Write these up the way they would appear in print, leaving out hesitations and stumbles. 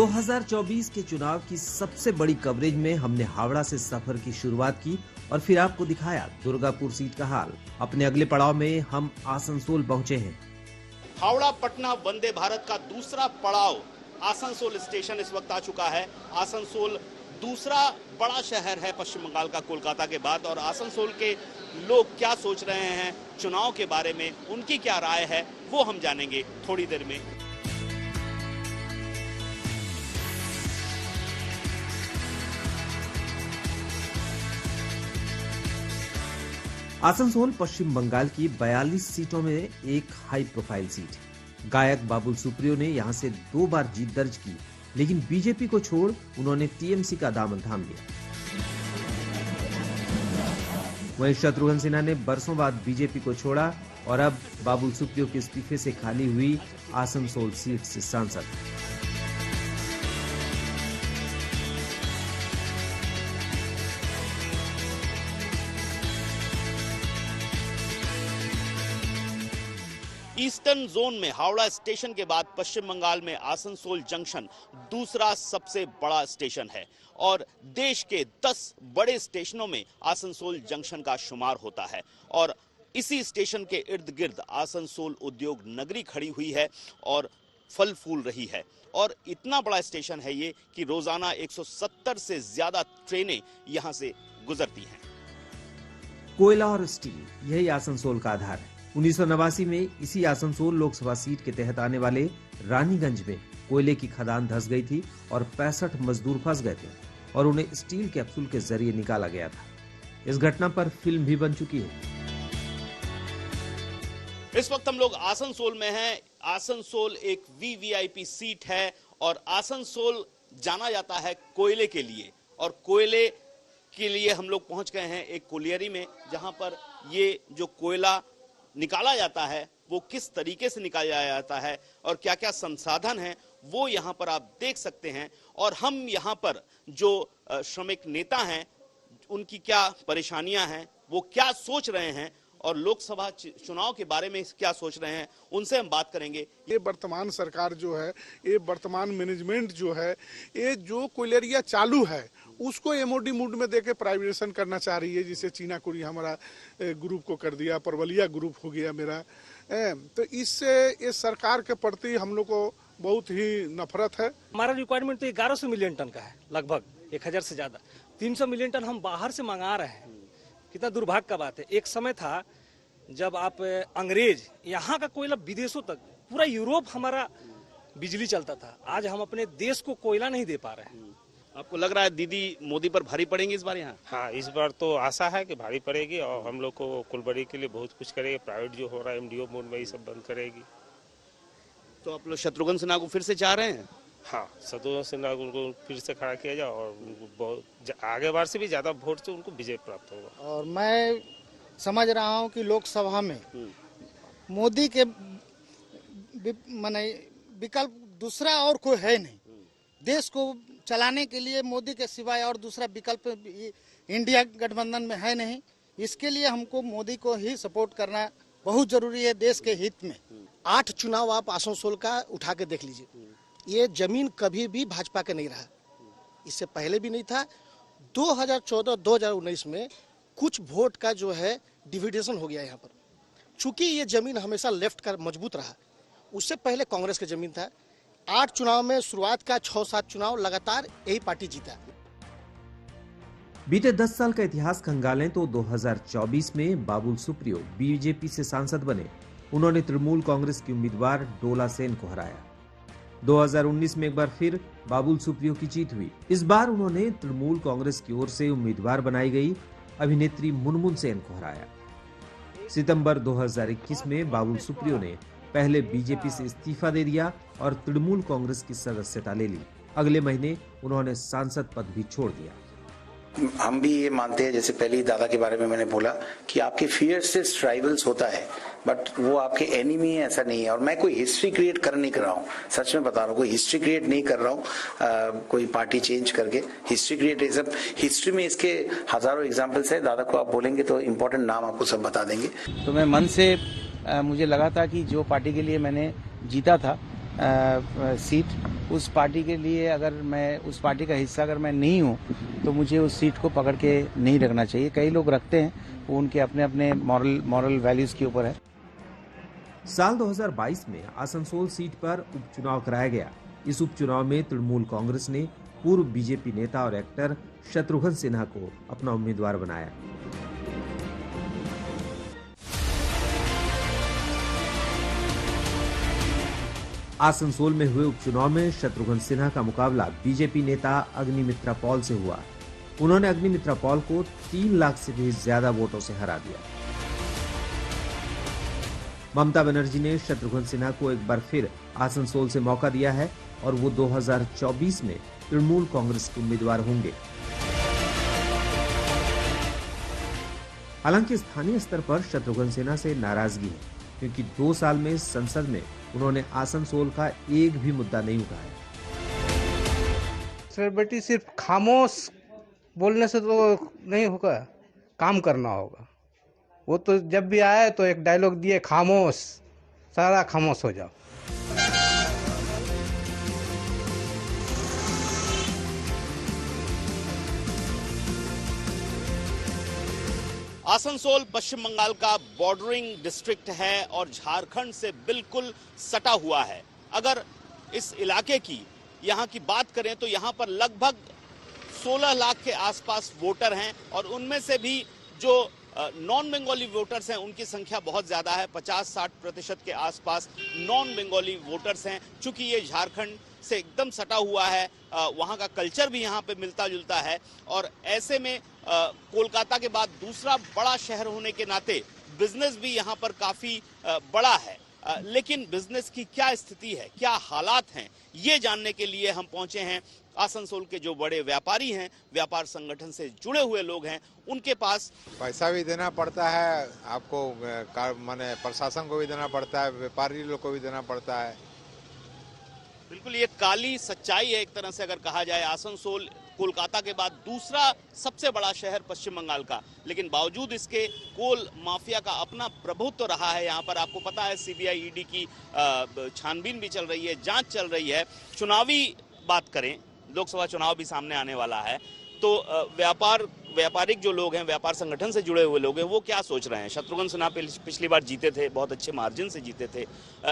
2024 के चुनाव की सबसे बड़ी कवरेज में हमने हावड़ा से सफर की शुरुआत की और फिर आपको दिखाया दुर्गापुर सीट का हाल। अपने अगले पड़ाव में हम आसनसोल पहुंचे हैं। हावड़ा पटना वंदे भारत का दूसरा पड़ाव आसनसोल स्टेशन इस वक्त आ चुका है। आसनसोल दूसरा बड़ा शहर है पश्चिम बंगाल का कोलकाता के बाद, और आसनसोल के लोग क्या सोच रहे हैं चुनाव के बारे में, उनकी क्या राय है, वो हम जानेंगे थोड़ी देर में। आसनसोल पश्चिम बंगाल की 42 सीटों में एक हाई प्रोफाइल सीट। गायक बाबुल सुप्रियो ने यहां से 2 बार जीत दर्ज की, लेकिन बीजेपी को छोड़ उन्होंने टीएमसी का दामन थाम लिया। वहीं शत्रुघ्न सिन्हा ने बरसों बाद बीजेपी को छोड़ा और अब बाबुल सुप्रियो के इस्तीफे से खाली हुई आसनसोल सीट से सांसद। ईस्टर्न जोन में हावड़ा स्टेशन के बाद पश्चिम बंगाल में आसनसोल जंक्शन दूसरा सबसे बड़ा स्टेशन है और देश के 10 बड़े स्टेशनों में आसनसोल जंक्शन का शुमार होता है। और इसी स्टेशन के इर्द गिर्द आसनसोल उद्योग नगरी खड़ी हुई है और फल फूल रही है। और इतना बड़ा स्टेशन है ये कि रोजाना 170 से ज्यादा ट्रेनें यहां से गुजरती हैं। कोयला और स्टील, यही आसनसोल का आधार है। 1989 में इसी आसनसोल लोकसभा सीट के तहत आने वाले रानीगंज में कोयले की खदान धंस गई थी और 65 मजदूर फंस गए थे और उन्हें स्टील कैप्सूल के जरिए निकाला गया था। इस घटना पर फिल्म भी बन चुकी है। इस वक्त हम लोग आसनसोल में हैं। आसनसोल एक वीवीआईपी सीट है और आसनसोल जाना जाता है कोयले के लिए, और कोयले के लिए हम लोग पहुंच गए हैं एक कोलियरी में, जहां पर ये जो कोयला निकाला जाता है वो किस तरीके से निकाला जाता है और क्या क्या संसाधन हैं वो यहाँ पर आप देख सकते हैं। और हम यहाँ पर जो श्रमिक नेता हैं उनकी क्या परेशानियां हैं, वो क्या सोच रहे हैं और लोकसभा चुनाव के बारे में क्या सोच रहे हैं, उनसे हम बात करेंगे। ये वर्तमान सरकार जो है, ये वर्तमान मैनेजमेंट जो है, ये जो कोयलरिया चालू है उसको एमओडी मूड में देके प्राइवेटाइजेशन करना चाह रही है। जिसे चीना कुरी हमारा ग्रुप को कर दिया, परवलिया ग्रुप हो गया मेरा। तो इससे ये सरकार के प्रति हम लोग को बहुत ही नफरत है। हमारा रिक्वायरमेंट तो 1100 मिलियन टन का है, लगभग 1000 से ज्यादा। 300 मिलियन टन हम बाहर से मंगा रहे हैं। कितना दुर्भाग्य का बात है। एक समय था जब आप अंग्रेज यहाँ का कोयला विदेशों तक, पूरा यूरोप हमारा बिजली चलता था। आज हम अपने देश को कोयला नहीं दे पा रहे हैं। आपको लग रहा है दीदी मोदी पर भारी पड़ेंगे इस बार यहाँ? हाँ, इस बार तो आशा है कि भारी पड़ेगी और हम लोग को कुलबड़ी के लिए बहुत कुछ करेगी। प्राइवेट जो हो रहा है एमडीओ मोड में ये सब बंद करेगी। तो आप लोग शत्रुघ्न सिन्हा को फिर से चाह रहे हैं? हाँ, शत्रुघ्न सिन्हा को फिर से खड़ा किया जाए और उनको बहुत आगे बार से भी ज्यादा वोट से उनको विजय प्राप्त होगा। और मैं समझ रहा हूँ कि लोकसभा में मोदी के माने विकल्प दूसरा और कोई है नहीं। देश को चलाने के लिए मोदी के सिवाय और दूसरा विकल्प इंडिया गठबंधन में है नहीं। इसके लिए हमको मोदी को ही सपोर्ट करना बहुत जरूरी है देश के हित में। 8 चुनाव आप आसनसोल का उठा के देख लीजिए, ये जमीन कभी भी भाजपा का नहीं रहा, इससे पहले भी नहीं था। 2014-2019 में कुछ वोट का जो है डिविडेशन हो गया यहाँ पर। चूंकि ये जमीन हमेशा लेफ्ट का मजबूत रहा, उससे पहले कांग्रेस का जमीन था। 8 चुनाव में शुरुआत का 6-7 चुनाव लगातार यही पार्टी जीता। बीते 10 साल का इतिहास खंगालें तो 2024 में बाबुल सुप्रियो बीजेपी से सांसद बने। उन्होंने तृणमूल कांग्रेस की उम्मीदवार डोला सेन को हराया। 2019 में एक बार फिर बाबुल सुप्रियो की जीत हुई। इस बार उन्होंने तृणमूल कांग्रेस की ओर से उम्मीदवार बनाई गई अभिनेत्री मुनमुन सेन को हराया। सितंबर 2021 में बाबुल सुप्रियो ने पहले बीजेपी से इस्तीफा दे दिया और तृणमूल कांग्रेस की सदस्यता ले ली। अगले महीने उन्होंने सांसद पद भी छोड़ दिया। हम भी ये मानते हैं, जैसे पहले ही दादा के बारे में मैंने बोला कि आपके फियर्स राइवल्स होता है, बट वो आपके एनिमी है, ऐसा नहीं है। और मैं कोई हिस्ट्री क्रिएट कर नहीं कर रहा हूँ, सच में बता रहा हूँ, कोई हिस्ट्री क्रिएट नहीं कर रहा हूँ कोई पार्टी चेंज करके। हिस्ट्री क्रिएट ये सब, हिस्ट्री में इसके हजारों एग्जाम्पल्स है। दादा को आप बोलेंगे तो इम्पोर्टेंट नाम आपको सब बता देंगे। तो मैं मन से मुझे लगा था कि जो पार्टी के लिए मैंने जीता था सीट, उस पार्टी के लिए अगर मैं उस पार्टी का हिस्सा अगर मैं नहीं हूँ तो मुझे उस सीट को पकड़ के नहीं रखना चाहिए। कई लोग रखते हैं, वो उनके अपने अपने मॉरल वैल्यूज के ऊपर है। साल 2022 में आसनसोल सीट पर उपचुनाव कराया गया। इस उपचुनाव में तृणमूल कांग्रेस ने पूर्व बीजेपी नेता और एक्टर शत्रुघ्न सिन्हा को अपना उम्मीदवार बनाया। आसनसोल में हुए उपचुनाव में शत्रुघ्न सिन्हा का मुकाबला बीजेपी नेता अग्निमित्रा पॉल से हुआ। उन्होंने अग्निमित्रा पॉल को 3 लाख से भी ज्यादा वोटों से हरा दिया। ममता बनर्जी ने शत्रुघ्न सिन्हा को एक बार फिर आसनसोल से मौका दिया है और वो 2024 में तृणमूल कांग्रेस के उम्मीदवार होंगे। हालांकि स्थानीय स्तर पर शत्रुघ्न सिन्हा से नाराजगी है, क्योंकि 2 साल में संसद में उन्होंने आसनसोल का एक भी मुद्दा नहीं उठाया। सर बेटी, सिर्फ खामोश बोलने से तो नहीं होगा, काम करना होगा। वो तो जब भी आए तो एक डायलॉग दिए, खामोश, सारा खामोश हो जाओ। आसनसोल पश्चिम बंगाल का बॉर्डरिंग डिस्ट्रिक्ट है और झारखंड से बिल्कुल सटा हुआ है। अगर इस इलाके की यहाँ की बात करें तो यहाँ पर लगभग 16 लाख के आसपास वोटर हैं और उनमें से भी जो नॉन बंगाली वोटर्स हैं उनकी संख्या बहुत ज्यादा है। 50-60% के आसपास नॉन बंगाली वोटर्स हैं। चूंकि ये झारखंड से एकदम सटा हुआ है, वहाँ का कल्चर भी यहाँ पे मिलता जुलता है और ऐसे में कोलकाता के बाद दूसरा बड़ा शहर होने के नाते बिजनेस भी यहाँ पर काफी बड़ा है। लेकिन बिजनेस की क्या स्थिति है, क्या हालात हैं, ये जानने के लिए हम पहुंचे हैं आसनसोल के जो बड़े व्यापारी हैं, व्यापार संगठन से जुड़े हुए लोग हैं, उनके पास। पैसा भी देना पड़ता है आपको, माने प्रशासन को भी देना पड़ता है, व्यापारी लोग को भी देना पड़ता है। बिल्कुल ये काली सच्चाई है एक तरह से अगर कहा जाए। आसनसोल कोलकाता के बाद दूसरा सबसे बड़ा शहर पश्चिम बंगाल का, लेकिन बावजूद इसके कोल माफिया का अपना प्रभुत्व रहा है यहाँ पर। आपको पता है सीबीआई ईडी की छानबीन भी चल रही है, जांच चल रही है। चुनावी बात करें, लोकसभा चुनाव भी सामने आने वाला है, तो व्यापारिक जो लोग हैं, व्यापार संगठन से जुड़े हुए लोग हैं, वो क्या सोच रहे हैं? शत्रुघ्न सिन्हा पिछली बार जीते थे, बहुत अच्छे मार्जिन से जीते थे।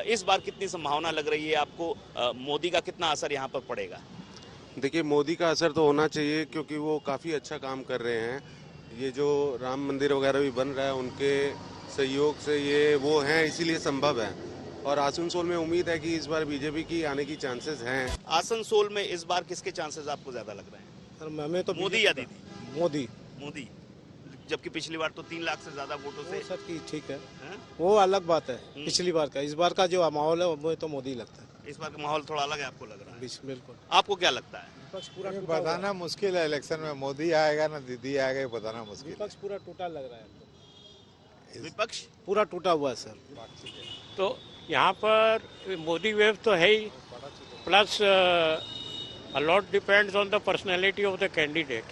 इस बार कितनी संभावना लग रही है आपको? मोदी का कितना असर यहाँ पर पड़ेगा? देखिए, मोदी का असर तो होना चाहिए क्योंकि वो काफ़ी अच्छा काम कर रहे हैं। ये जो राम मंदिर वगैरह भी बन रहा है, उनके सहयोग से ये वो हैं, इसीलिए संभव है। और आसनसोल में उम्मीद है कि इस बार बीजेपी की आने की चांसेस हैं। आसनसोल में इस बार किसके चांसेस आपको ज्यादा लग रहे हैं? हमें तो मोदी या दीदी? मोदी, जबकि पिछली बार तो 3 लाख से ज्यादा वोटों से। सर की ठीक है, वो अलग बात है पिछली बार का। इस बार का जो माहौल है वो तो मोदी लगता है। इस बार का माहौल थोड़ा अलग है, आपको लग रहा है? बिल्कुल। आपको क्या लगता है? विपक्ष पूरा बताना मुश्किल है। इलेक्शन में मोदी आएगा ना दीदी आएगा, ये बताना मुश्किल। विपक्ष पूरा टूटा लग रहा है। विपक्ष पूरा टूटा हुआ है सर। तो यहाँ पर मोदी वेव तो है ही, plus a lot depends on the personality of the candidate.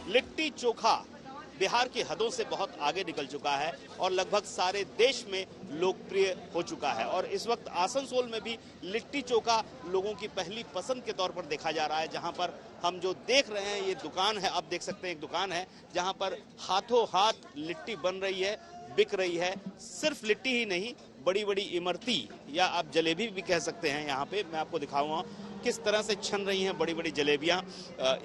Litti chokha Bihar की हदों से बहुत आगे निकल चुका है और लगभग सारे देश में लोकप्रिय हो चुका है। और इस वक्त आसनसोल में भी लिट्टी चोखा लोगों की पहली पसंद के तौर पर देखा जा रहा है। जहां पर हम जो देख रहे हैं, ये दुकान है, आप देख सकते हैं, एक दुकान है जहां पर हाथों हाथ लिट्टी बन रही है, बिक रही है। सिर्फ लिट्टी ही नहीं, बड़ी बड़ी इमरती या आप जलेबी भी कह सकते हैं। यहाँ पे मैं आपको दिखाऊंगा किस तरह से छन रही हैं बड़ी बड़ी जलेबियां,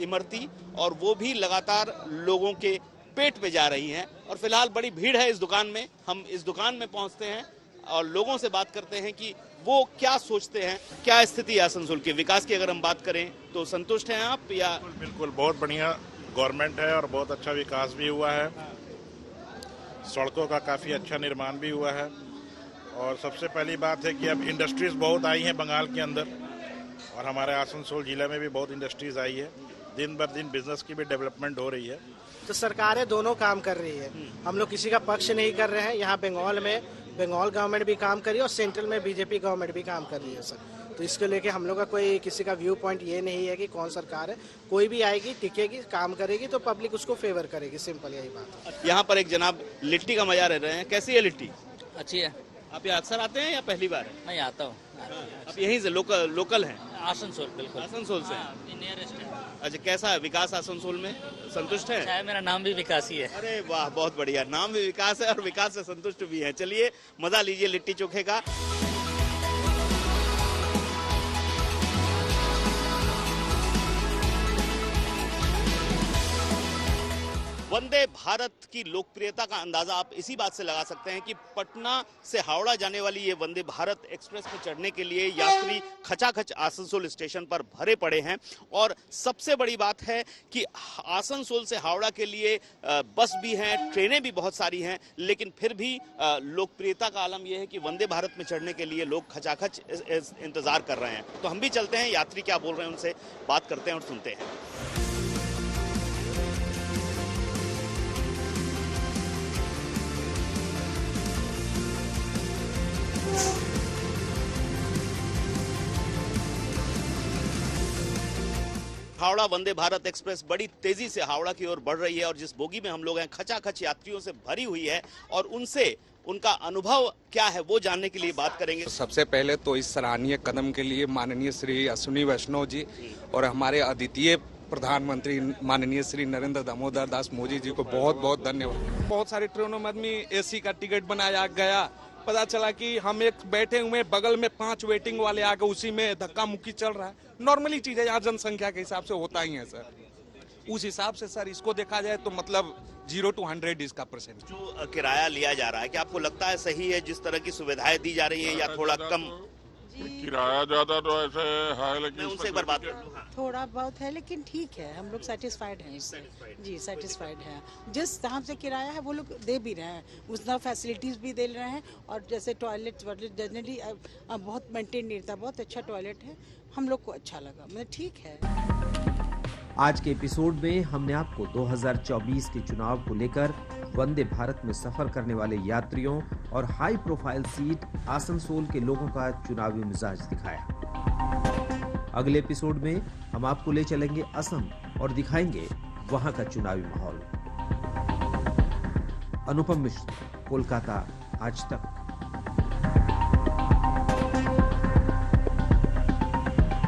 इमरती, और वो भी लगातार लोगों के पेट पे जा रही हैं। और फिलहाल बड़ी भीड़ है इस दुकान में। हम इस दुकान में पहुंचते हैं और लोगों से बात करते हैं कि वो क्या सोचते हैं, क्या स्थिति है आसनसोल के विकास की। अगर हम बात करें तो संतुष्ट हैं आप या? बिल्कुल, बहुत बढ़िया गवर्नमेंट है और बहुत अच्छा विकास भी हुआ है। सड़कों का काफी अच्छा निर्माण भी हुआ है और सबसे पहली बात है कि अब इंडस्ट्रीज बहुत आई हैं बंगाल के अंदर और हमारे आसनसोल जिले में भी बहुत इंडस्ट्रीज आई है। दिन ब दिन बिजनेस की भी डेवलपमेंट हो रही है। तो सरकारें दोनों काम कर रही है, हम लोग किसी का पक्ष नहीं कर रहे हैं। यहाँ बंगाल में बंगाल गवर्नमेंट भी काम कर रही है और सेंट्रल में बीजेपी गवर्नमेंट भी काम कर रही है सर। तो इसको लेके हम लोग का कोई किसी का व्यू पॉइंट ये नहीं है कि कौन सरकार है, कोई भी आएगी टिकेगी काम करेगी तो पब्लिक उसको फेवर करेगी, सिंपल यही बात है। यहाँ पर एक जनाब लिट्टी का मजा ले रहे हैं, कैसी है लिट्टी? अच्छी है। आप यहाँ अक्सर आते हैं या पहली बार है? मैं आता हूँ। आप यहीं से लोकल हैं? आसनसोल, बिल्कुल आसनसोल से। नियरेस्ट है। अच्छा, कैसा है विकास आसनसोल में, संतुष्ट है? चाहे मेरा नाम भी विकास ही है। अरे वाह, बहुत बढ़िया, नाम भी विकास है और विकास से संतुष्ट भी है। चलिए मजा लीजिए लिट्टी चोखे का। वंदे भारत की लोकप्रियता का अंदाजा आप इसी बात से लगा सकते हैं कि पटना से हावड़ा जाने वाली ये वंदे भारत एक्सप्रेस में चढ़ने के लिए यात्री खचाखच आसनसोल स्टेशन पर भरे पड़े हैं। और सबसे बड़ी बात है कि आसनसोल से हावड़ा के लिए बस भी हैं, ट्रेनें भी बहुत सारी हैं, लेकिन फिर भी लोकप्रियता का आलम यह है कि वंदे भारत में चढ़ने के लिए लोग खचाखच इंतजार कर रहे हैं। तो हम भी चलते हैं, यात्री क्या बोल रहे हैं उनसे बात करते हैं और सुनते हैं। हावड़ा वंदे भारत एक्सप्रेस बड़ी तेजी से हावड़ा की ओर बढ़ रही है और जिस बोगी में हम लोग हैं खचाखच यात्रियों से भरी हुई है और उनसे उनका अनुभव क्या है वो जानने के लिए बात करेंगे। सबसे पहले तो इस सराहनीय कदम के लिए माननीय श्री अश्विनी वैष्णव जी और हमारे अद्वितीय प्रधानमंत्री माननीय श्री नरेंद्र दामोदर दास मोदी जी को बहुत बहुत धन्यवाद। बहुत सारी ट्रेनों में आदमी एसी का टिकट बनाया गया, पता चला कि हम एक बैठे हुए बगल में 5 वेटिंग वाले आ गए, उसी में धक्का मुक्की चल रहा है। नॉर्मली चीज है, यहाँ जनसंख्या के हिसाब से होता ही है सर। उस हिसाब से सर इसको देखा जाए तो मतलब 0 to 100 इसका परसेंट। जो किराया लिया जा रहा है, क्या आपको लगता है सही है जिस तरह की सुविधाएं दी जा रही है या थोड़ा कम? किराया ज्यादा तो ऐसे है, लेकिन उनसे एक बार बात कर लूं। थोड़ा बहुत है लेकिन ठीक है, हम लोग सेटिस्फाइड हैं इससे। जी सेटिस्फाइड है, जिस तरह से किराया है वो लोग दे भी रहे हैं, उस तरह फैसिलिटीज भी दे रहे हैं। और जैसे टॉयलेट जनरली बहुत मेंटेन नहीं रहता, बहुत अच्छा टॉयलेट है, हम लोग को अच्छा लगा, मतलब ठीक है। आज के एपिसोड में हमने आपको 2024 के चुनाव को लेकर वंदे भारत में सफर करने वाले यात्रियों और हाई प्रोफाइल सीट आसनसोल के लोगों का चुनावी मिजाज दिखाया। अगले एपिसोड में हम आपको ले चलेंगे असम और दिखाएंगे वहां का चुनावी माहौल। अनुपम मिश्र, कोलकाता, आज तक।